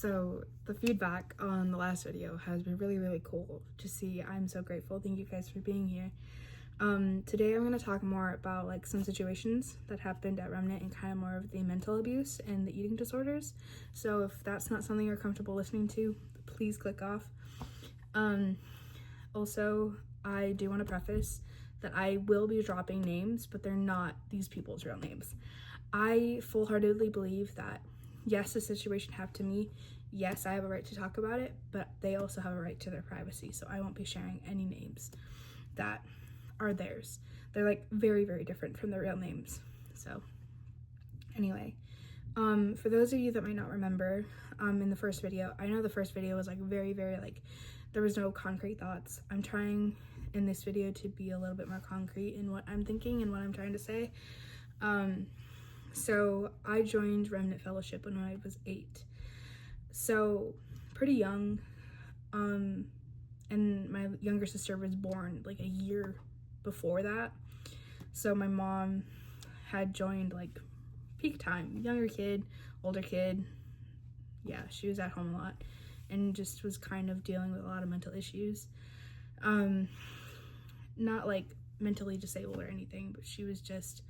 So the feedback on the last video has been really, really cool to see. I'm so grateful. Thank you guys for being here. Today I'm going to talk more about like some situations that happened at Remnant and kind of more of the mental abuse and the eating disorders. So if that's not something you're comfortable listening to, please click off. Also, I do want to preface that I will be dropping names, but they're not these people's real names. I full-heartedly believe that yes, the situation happened to me. Yes, I have a right to talk about it, but they also have a right to their privacy. So I won't be sharing any names that are theirs. They're like very, very different from their real names. So anyway, for those of you that might not remember, in the first video, I know the first video was like very, very like, there was no concrete thoughts. I'm trying in this video to be a little bit more concrete in what I'm thinking and what I'm trying to say. So I joined Remnant Fellowship when I was 8. So pretty young. And my younger sister was born like a year before that. So my mom had joined like peak time, younger kid, older kid. Yeah, she was at home a lot and just was kind of dealing with a lot of mental issues. Not like mentally disabled or anything, but she was just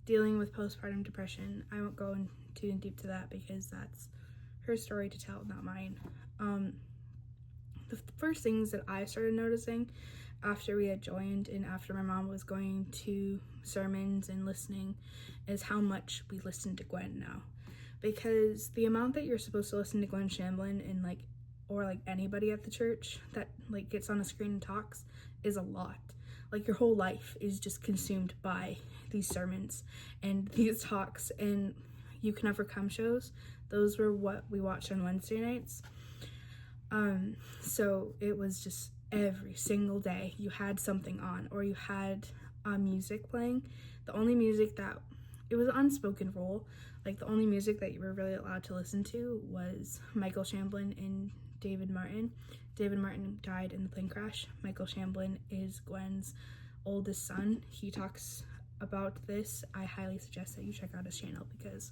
dealing with postpartum depression. I won't go too in deep to that because that's her story to tell, not mine. The first things that I started noticing after we had joined and after my mom was going to sermons and listening is how much we listen to Gwen now. Because the amount that you're supposed to listen to Gwen Shamblin and like, or like anybody at the church that like gets on a screen and talks is a lot. Like your whole life is just consumed by these sermons and these talks, and You Can Overcome shows. Those were what we watched on Wednesday nights. So it was just every single day you had something on, or you had music playing. The only music that, it was an unspoken rule, like the only music that you were really allowed to listen to was Michael Shamblin and David Martin. David Martin died in the plane crash. Michael Shamblin is Gwen's oldest son. He talks about this. I highly suggest that you check out his channel because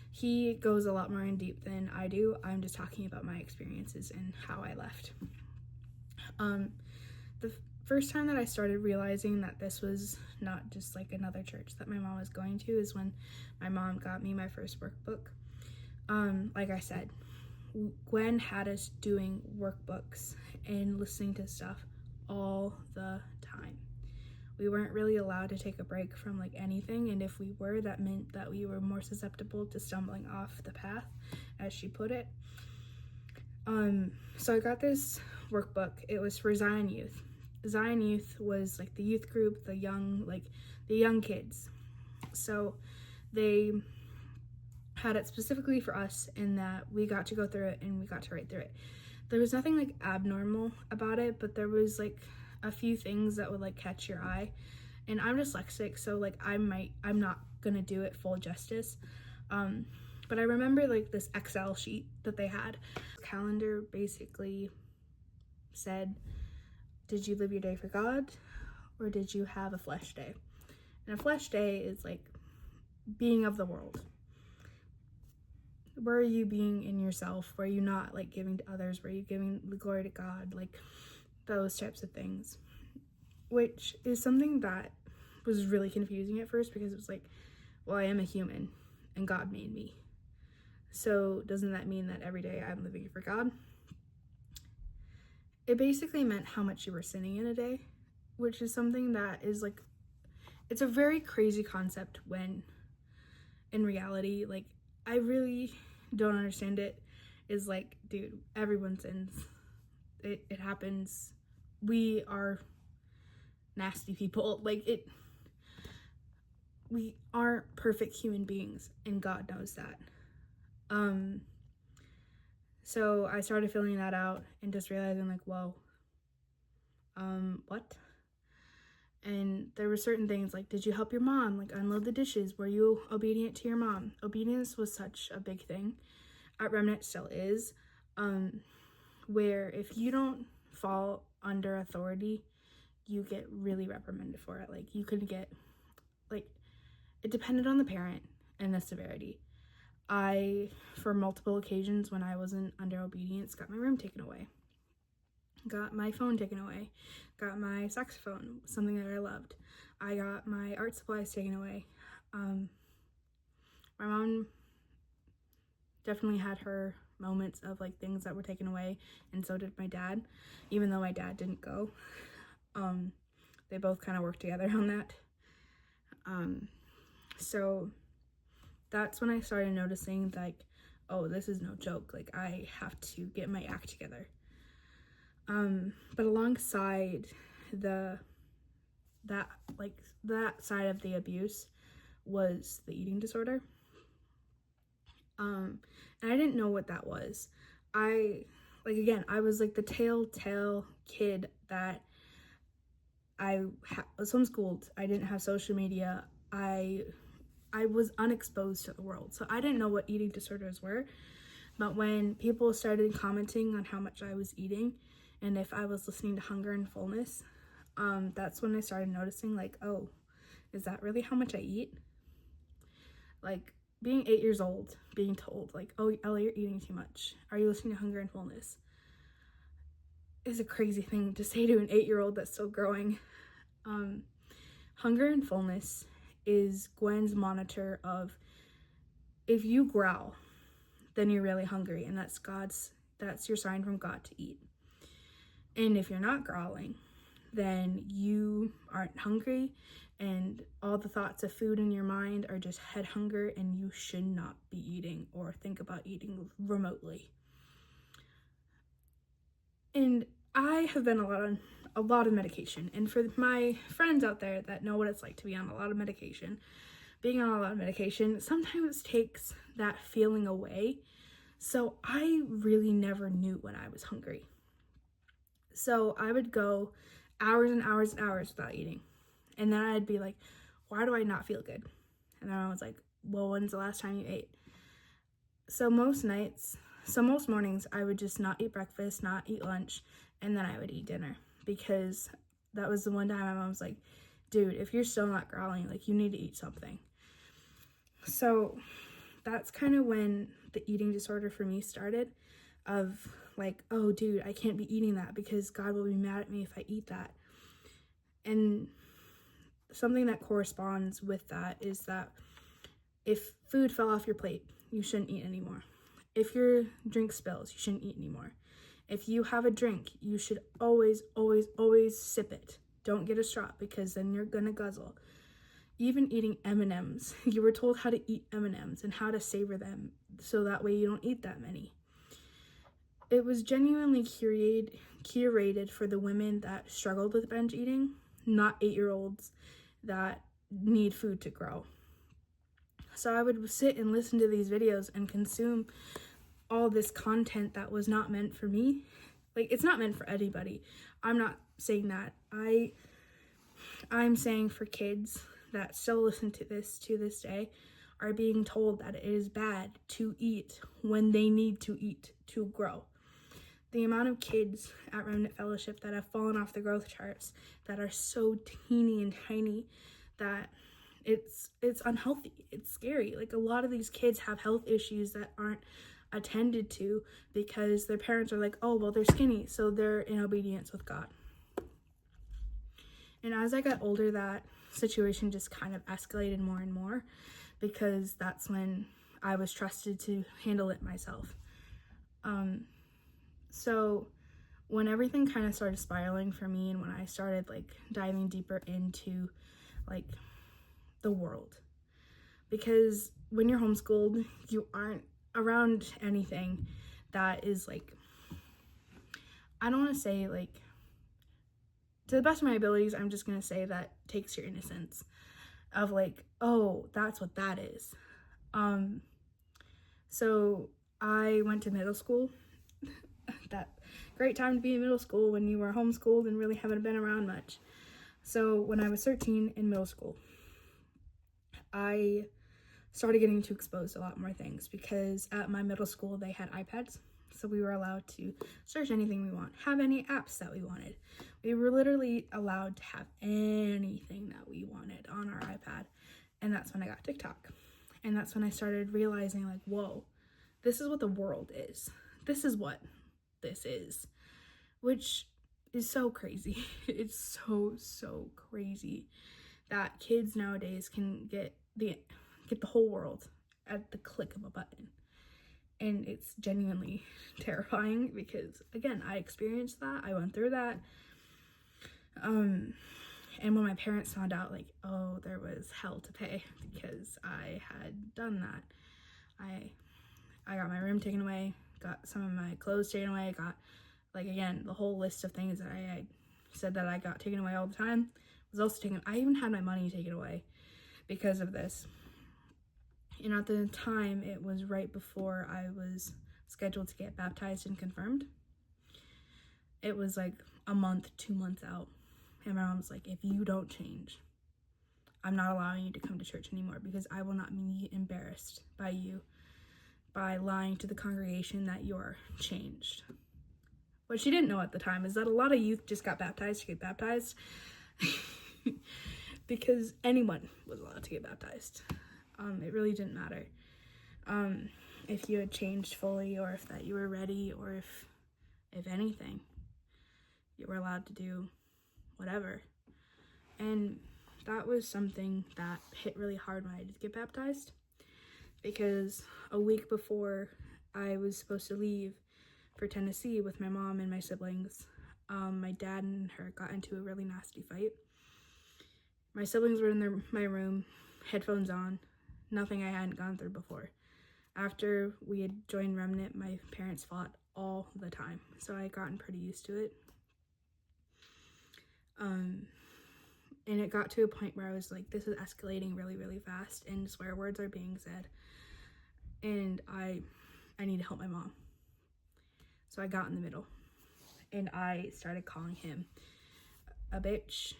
he goes a lot more in deep than I do. I'm just talking about my experiences and how I left. The first time that I started realizing that this was not just like another church that my mom was going to is when my mom got me my first workbook. Like I said, Gwen had us doing workbooks and listening to stuff all the time. We weren't really allowed to take a break from like anything, and if we were, that meant that we were more susceptible to stumbling off the path, as she put it. So I got this workbook. It was for Zion Youth. Zion Youth was like the youth group, the young kids. So they had it specifically for us in that we got to go through it and we got to write through it. There was nothing like abnormal about it, but there was like a few things that would like catch your eye. And I'm dyslexic, so like I'm not gonna do it full justice. But I remember like this Excel sheet that they had. Calendar basically said, did you live your day for God or did you have a flesh day? And a flesh day is like being of the world. Were you being in yourself? Were you not like giving to others? Were you giving the glory to God? Like those types of things, which is something that was really confusing at first because it was like, well, I am a human and God made me. So doesn't that mean that every day I'm living for God? It basically meant how much you were sinning in a day, which is something that is like, it's a very crazy concept when in reality, like I really don't understand it. Is like, dude, everyone sins. It happens. We are nasty people. Like we aren't perfect human beings and God knows that. So I started filling that out and just realizing like, whoa, what? And there were certain things like, did you help your mom like unload the dishes? Were you obedient to your mom? Obedience was such a big thing. At Remnant still is, where if you don't fall under authority, you get really reprimanded for it. Like you could get, like, it depended on the parent and the severity. I, for multiple occasions when I wasn't under obedience, got my room taken away, got my phone taken away, got my saxophone, something that I loved. I got my art supplies taken away. My mom definitely had her moments of like things that were taken away, and so did my dad, even though my dad didn't go. They both kind of worked together on that. So that's when I started noticing like, oh, this is no joke. Like, I have to get my act together. But alongside that side of the abuse was the eating disorder. And I didn't know what that was. I was like the telltale kid that I was homeschooled. I didn't have social media. I was unexposed to the world. So I didn't know what eating disorders were. But when people started commenting on how much I was eating and if I was listening to Hunger and Fullness, that's when I started noticing like, oh, is that really how much I eat? Like, being 8 years old, being told like, oh, Ella, you're eating too much. Are you listening to Hunger and Fullness? Is a crazy thing to say to an 8-year-old that's still growing. Hunger and Fullness is Gwen's monitor of, if you growl, then you're really hungry, and that's your sign from God to eat. And if you're not growling, then you aren't hungry, and all the thoughts of food in your mind are just head hunger, and you should not be eating or think about eating remotely. And I have been on a lot of medication, and for my friends out there that know what it's like to be on a lot of medication, being on a lot of medication sometimes takes that feeling away. So I really never knew when I was hungry. So I would go hours and hours and hours without eating. And then I'd be like, why do I not feel good? And then I was like, well, when's the last time you ate? So most mornings I would just not eat breakfast, not eat lunch, and then I would eat dinner, because that was the one time my mom was like, dude, if you're still not growling, like, you need to eat something. So that's kind of when the eating disorder for me started, of like, oh, dude, I can't be eating that because God will be mad at me if I eat that. And something that corresponds with that is that if food fell off your plate, you shouldn't eat anymore. If your drink spills, you shouldn't eat anymore. If you have a drink, you should always, always, always sip it. Don't get a straw, because then you're gonna guzzle. Even eating M&Ms, you were told how to eat M&Ms and how to savor them so that way you don't eat that many. It was genuinely curated for the women that struggled with binge eating, not 8-year-olds that need food to grow. So I would sit and listen to these videos and consume all this content that was not meant for me. Like, it's not meant for anybody. I'm not saying that. I'm saying for kids that still listen to this day are being told that it is bad to eat when they need to eat to grow. The amount of kids at Remnant Fellowship that have fallen off the growth charts, that are so teeny and tiny that it's unhealthy. It's scary. Like, a lot of these kids have health issues that aren't attended to because their parents are like, oh, well, they're skinny, so they're in obedience with God. And as I got older, that situation just kind of escalated more and more, because that's when I was trusted to handle it myself. So when everything kind of started spiraling for me, and when I started like diving deeper into like the world, because when you're homeschooled, you aren't around anything that is like, I don't want to say like, to the best of my abilities, I'm just going to say that takes your innocence of like, oh, that's what that is. So I went to middle school. That great time to be in middle school when you were homeschooled and really haven't been around much. So when I was 13 in middle school, I started getting too exposed to a lot more things, because at my middle school they had iPads, so we were allowed to search anything we want, have any apps that we wanted. We were literally allowed to have anything that we wanted on our iPad, and that's when I got TikTok. And that's when I started realizing, like, whoa, this is what the world is. This is what this is, which is so crazy. It's so crazy that kids nowadays can get the whole world at the click of a button. And it's genuinely terrifying because, again, I experienced that. I went through that. And when my parents found out, like, oh, there was hell to pay because I had done that. I got my room taken away, got some of my clothes taken away, got, like, again, the whole list of things that I said that I got taken away all the time was also taken. I even had my money taken away because of this. And at the time, it was right before I was scheduled to get baptized and confirmed. It was like a month, 2 months out. And my mom was like, if you don't change, I'm not allowing you to come to church anymore because I will not be embarrassed by you by lying to the congregation that you're changed. What she didn't know at the time is that a lot of youth just got baptized to get baptized because anyone was allowed to get baptized. It really didn't matter if you had changed fully or if that you were ready or if anything, you were allowed to do whatever. And that was something that hit really hard when I did get baptized because a week before I was supposed to leave for Tennessee with my mom and my siblings, my dad and her got into a really nasty fight. My siblings were in my room, headphones on, nothing I hadn't gone through before. After we had joined Remnant, my parents fought all the time, so I had gotten pretty used to it. And it got to a point where I was like, this is escalating really, really fast, and swear words are being said, and I need to help my mom. So I got in the middle, and I started calling him a bitch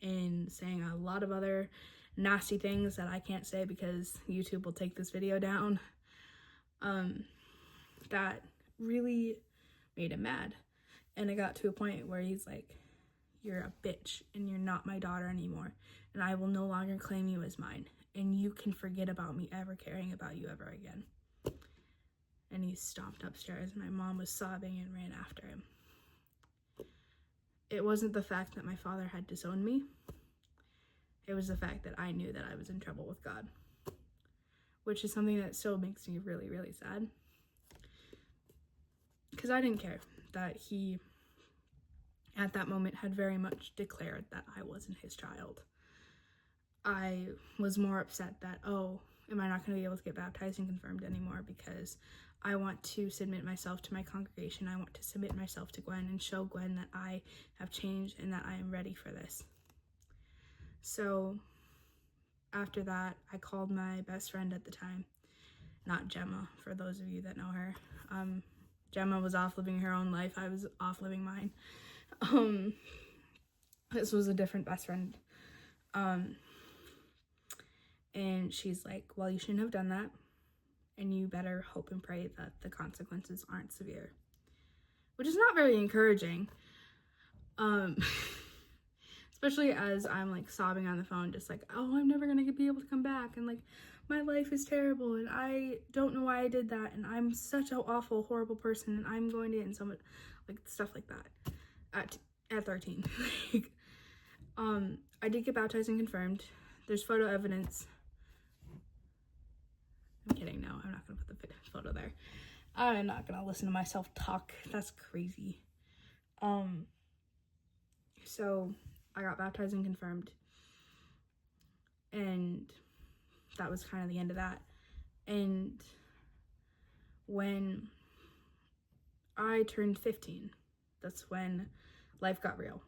and saying a lot of other nasty things that I can't say because YouTube will take this video down. That really made him mad. And it got to a point where he's like, you're a bitch and you're not my daughter anymore, and I will no longer claim you as mine, and you can forget about me ever caring about you ever again. And he stomped upstairs, and my mom was sobbing and ran after him. It wasn't the fact that my father had disowned me. It was the fact that I knew that I was in trouble with God, which is something that still makes me really, really sad. Because I didn't care that he, at that moment, had very much declared that I wasn't his child. I was more upset that, oh, am I not going to be able to get baptized and confirmed anymore because I want to submit myself to my congregation. I want to submit myself to Gwen and show Gwen that I have changed and that I am ready for this. So after that, I called my best friend at the time, not Gemma, for those of you that know her. Gemma was off living her own life. I was off living mine. This was a different best friend. And she's like, well, you shouldn't have done that, and you better hope and pray that the consequences aren't severe, which is not very encouraging. Especially as I'm like sobbing on the phone, just like, oh, I'm never gonna be able to come back, and like my life is terrible, and I don't know why I did that, and I'm such an awful, horrible person, and I'm going to get in so much, like, stuff like that at 13. Like, I did get baptized and confirmed. There's photo evidence. I'm kidding, no, I'm not gonna put the photo there. I'm not gonna listen to myself talk. That's crazy. So I got baptized and confirmed, and that was kind of the end of that. And when I turned 15, that's when life got real.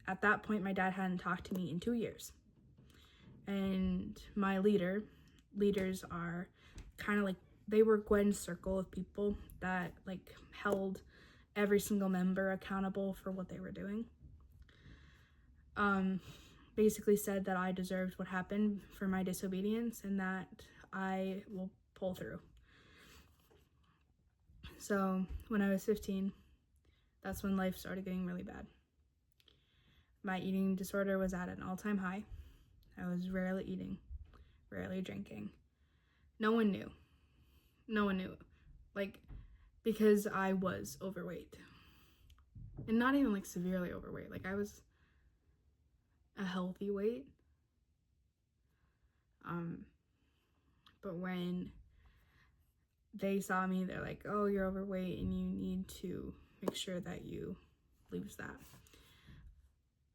At that point, my dad hadn't talked to me in 2 years. And my leaders are kind of like, they were Gwen's circle of people that like held every single member accountable for what they were doing. Basically said that I deserved what happened for my disobedience and that I will pull through. So when I was 15, that's when life started getting really bad. My eating disorder was at an all-time high. I was rarely eating, rarely drinking. No one knew. No one knew. Like, because I was overweight. And not even like severely overweight. Like, I was a healthy weight. But when they saw me, they're like, oh, you're overweight and you need to make sure that you lose that.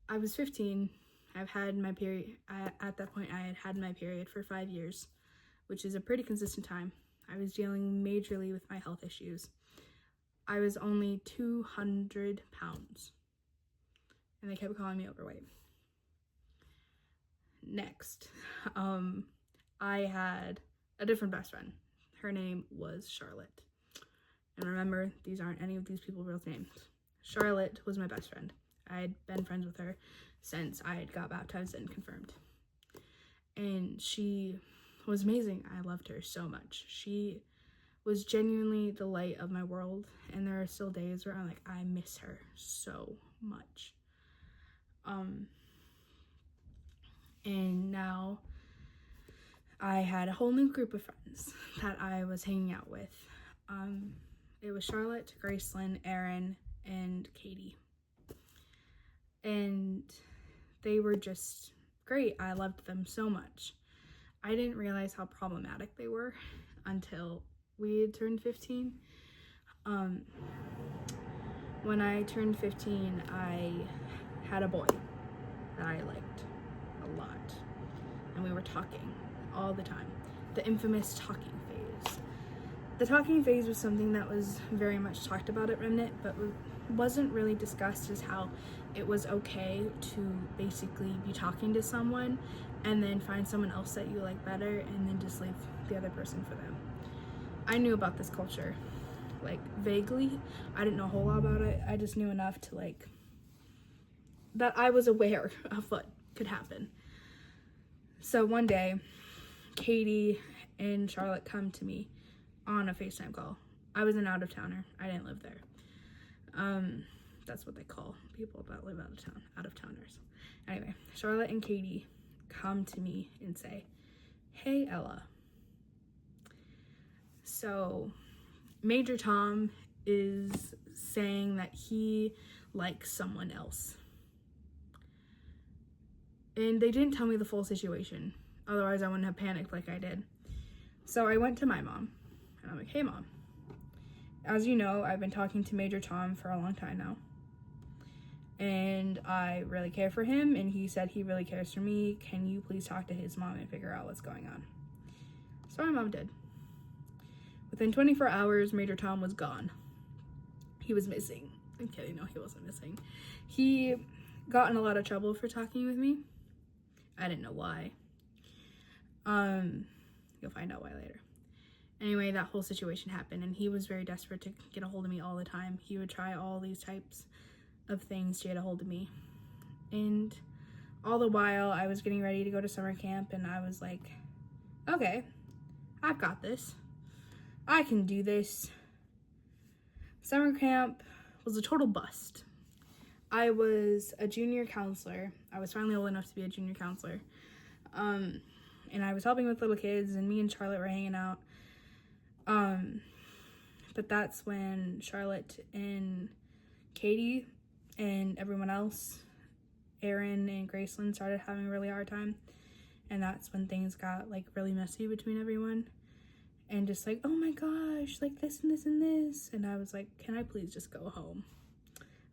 I was 15. I've had my period. At that point, I had had my period for 5 years, which is a pretty consistent time. I was dealing majorly with my health issues. I was only 200 pounds, and they kept calling me overweight. Next, I had a different best friend. Her name was Charlotte. And remember, these aren't any of these people's real names. Charlotte was my best friend. I had been friends with her since I had got baptized and confirmed. And she was amazing. I loved her so much. She was genuinely the light of my world. And there are still days where I'm like, I miss her so much. And now I had a whole new group of friends that I was hanging out with. It was Charlotte, Gracelyn, Erin, and Katie. And they were just great. I loved them so much. I didn't realize how problematic they were until we had turned 15. When I turned 15, I had a boy that I liked a lot. And we were talking all the time. The infamous talking phase. The talking phase was something that was very much talked about at Remnant, but wasn't really discussed as how it was okay to basically be talking to someone and then find someone else that you like better and then just leave the other person for them. I knew about this culture, like, vaguely. I didn't know a whole lot about it. I just knew enough to, like, that I was aware of what could happen. So one day, Katie and Charlotte come to me on a FaceTime call. I was an out-of-towner. I didn't live there. That's what they call people that live out-of-towners. Anyway, Charlotte and Katie come to me and say, hey, Ella. So Major Tom is saying that he likes someone else. And they didn't tell me the full situation. Otherwise, I wouldn't have panicked like I did. So I went to my mom. And I'm like, hey, Mom. As you know, I've been talking to Major Tom for a long time now. And I really care for him. And he said he really cares for me. Can you please talk to his mom and figure out what's going on? So my mom did. Within 24 hours, Major Tom was gone. He was missing. I'm kidding. No, he wasn't missing. He got in a lot of trouble for talking with me. I didn't know why. You'll find out why later. Anyway, that whole situation happened, and he was very desperate to get a hold of me all the time. He would try all these types of things to get a hold of me. And all the while, I was getting ready to go to summer camp, and I was like, okay, I've got this. I can do this. Summer camp was a total bust. I was a junior counselor. I was finally old enough to be a junior counselor. And I was helping with little kids, and me and Charlotte were hanging out. But that's when Charlotte and Katie and everyone else, Erin and Gracelyn, started having a really hard time. And that's when things got, like, really messy between everyone. And just like, oh my gosh, like this and this and this. And I was like, can I please just go home?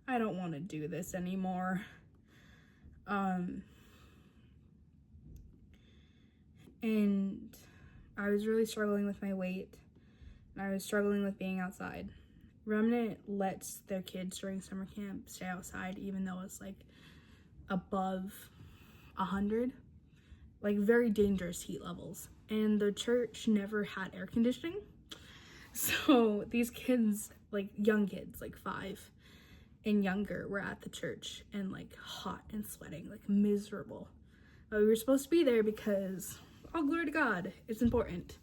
I don't want to do this anymore. And I was really struggling with my weight. And I was struggling with being outside. Remnant lets their kids during summer camp stay outside, even though it's like above 100. Like very dangerous heat levels. And the church never had air conditioning. So these kids, like young kids, like 5 and younger, were at the church and like hot and sweating, like miserable. But we were supposed to be there because, oh, glory to God, it's important.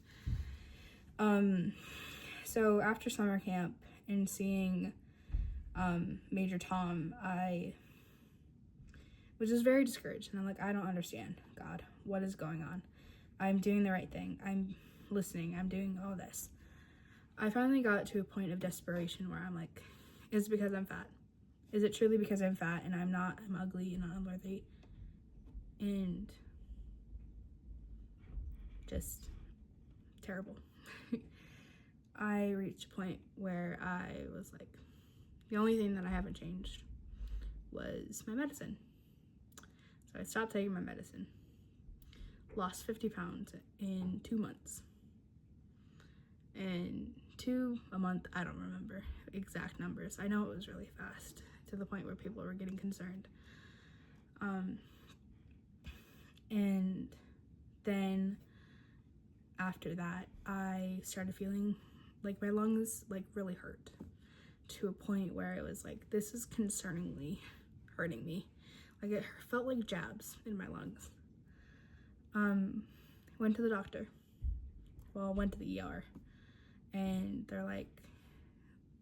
So after summer camp and seeing Major Tom, I was just very discouraged. And I'm like, I don't understand, God. What is going on? I'm doing the right thing. I'm listening, I'm doing all this. I finally got to a point of desperation where I'm like, is it because I'm fat? Is it truly because I'm fat and I'm ugly and unworthy? And just terrible. I reached a point where I was like, the only thing that I haven't changed was my medicine. So I stopped taking my medicine. Lost 50 pounds in 2 months. And 2 a month, I don't remember exact numbers. I know it was really fast, to the point where people were getting concerned. And then after that, I started feeling like my lungs like really hurt, to a point where it was like, this is concerningly hurting me. Like, it felt like jabs in my lungs. Went to the doctor. Well, went to the ER. And they're like,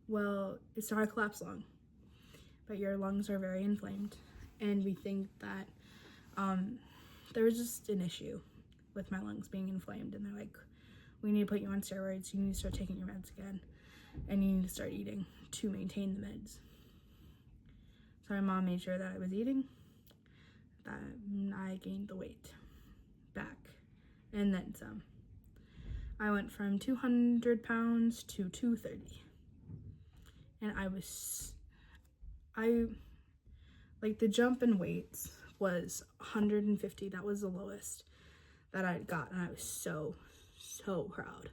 well, it's not a collapsed lung, but your lungs are very inflamed. And we think that there was just an issue with my lungs being inflamed. And they're like, we need to put you on steroids. You need to start taking your meds again. And you need to start eating to maintain the meds. So my mom made sure that I was eating, that I gained the weight back, and then some. I went from 200 pounds to 230. And like, the jump in weights was 150. That was the lowest that I'd got, and I was so proud.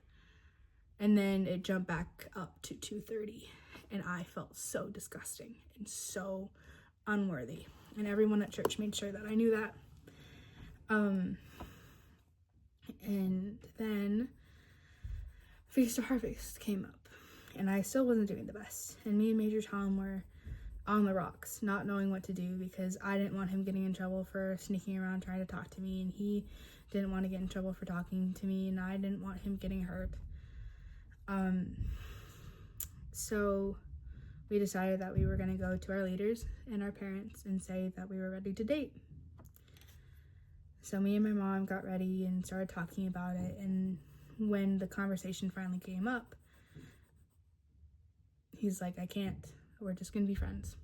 And then it jumped back up to 230, and I felt so disgusting and so unworthy. And everyone at church made sure that I knew that. And then Feast of Harvest came up, and I still wasn't doing the best. And me and Major Tom were on the rocks, not knowing what to do, because I didn't want him getting in trouble for sneaking around trying to talk to me, and he didn't want to get in trouble for talking to me, and I didn't want him getting hurt. So we decided that we were going to go to our leaders and our parents and say that we were ready to date. So me and my mom got ready and started talking about it, and when the conversation finally came up, he's like, I can't, we're just gonna be friends.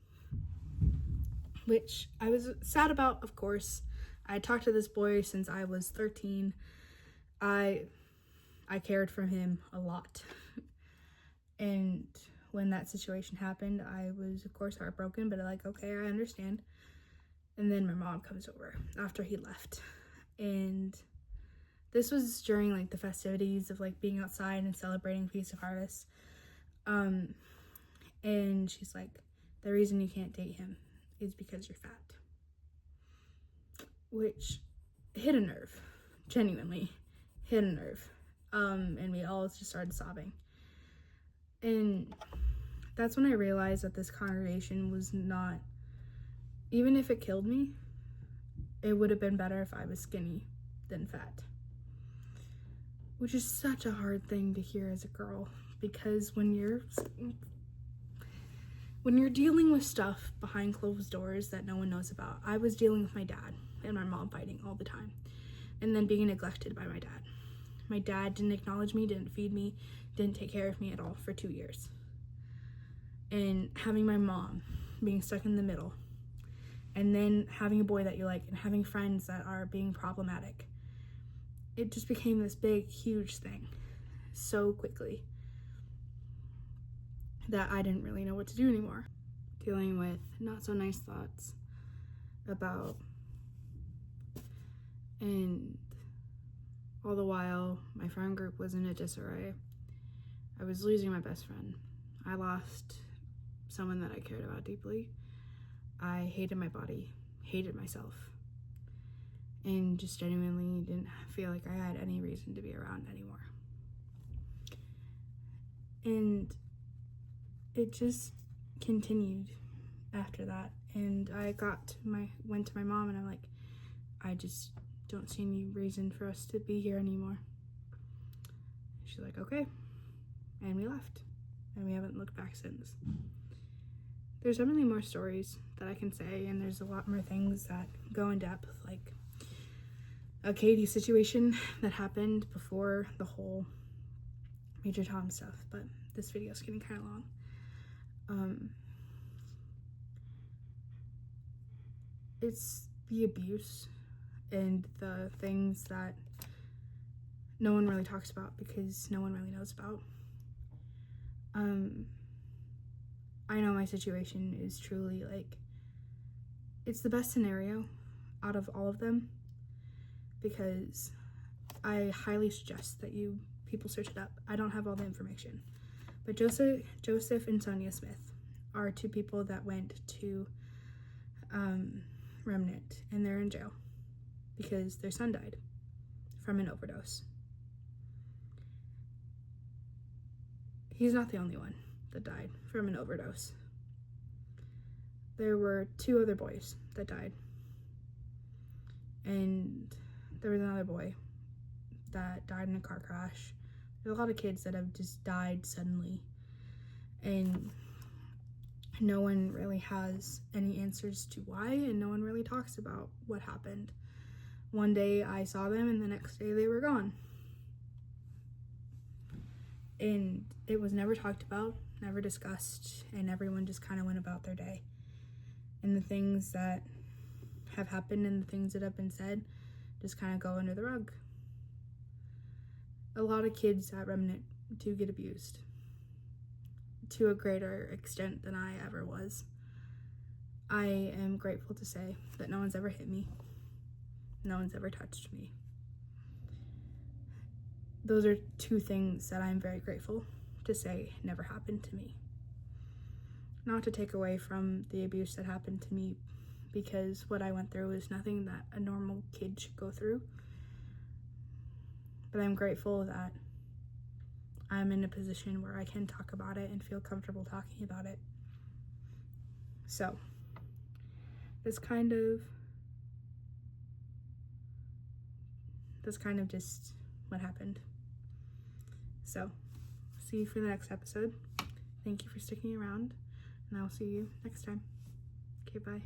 Which I was sad about, of course. I talked to this boy since I was 13. I cared for him a lot. And when that situation happened, I was, of course, heartbroken, but like, okay, I understand. And then my mom comes over after he left. And this was during like the festivities of like being outside and celebrating Feast of Harvest. And she's like, the reason you can't date him is because you're fat. Which hit a nerve, genuinely hit a nerve. And we all just started sobbing. And that's when I realized that this congregation was not, even if it killed me, it would have been better if I was skinny than fat. Which is such a hard thing to hear as a girl, because when you're dealing with stuff behind closed doors that no one knows about. I was dealing with my dad and my mom fighting all the time, and then being neglected by my dad. My dad didn't acknowledge me, didn't feed me, didn't take care of me at all for 2 years. And having my mom being stuck in the middle, and then having a boy that you like, and having friends that are being problematic. It just became this big, huge thing so quickly that I didn't really know what to do anymore. Dealing with not so nice thoughts about, and all the while my friend group was in a disarray. I was losing my best friend. I lost someone that I cared about deeply. I hated my body, hated myself, and just genuinely didn't feel like I had any reason to be around anymore. And it just continued after that. And I went to my mom and I'm like, I just don't see any reason for us to be here anymore. She's like, okay. And we left. And we haven't looked back since. There's so many more stories that I can say, and there's a lot more things that go in depth. Like, a Katie situation that happened before the whole Major Tom stuff, but this video is getting kind of long. It's the abuse and the things that no one really talks about because no one really knows about. I know my situation is truly, like, it's the best scenario out of all of them, because I highly suggest that people search it up. I don't have all the information, but Joseph and Sonia Smith are two people that went to Remnant, and they're in jail because their son died from an overdose. He's not the only one that died from an overdose. There were 2 other boys that died, and there was another boy that died in a car crash. There's a lot of kids that have just died suddenly, and no one really has any answers to why, and no one really talks about what happened. One day I saw them, and the next day they were gone. And it was never talked about, never discussed, and everyone just kind of went about their day. And the things that have happened and the things that have been said just kind of go under the rug. A lot of kids at Remnant do get abused to a greater extent than I ever was. I am grateful to say that no one's ever hit me. No one's ever touched me. Those are 2 things that I'm very grateful to say never happened to me. Not to take away from the abuse that happened to me, because what I went through is nothing that a normal kid should go through. But I'm grateful that I'm in a position where I can talk about it and feel comfortable talking about it. So, that's kind of just what happened. So, see you for the next episode. Thank you for sticking around, and I'll see you next time. Okay, bye.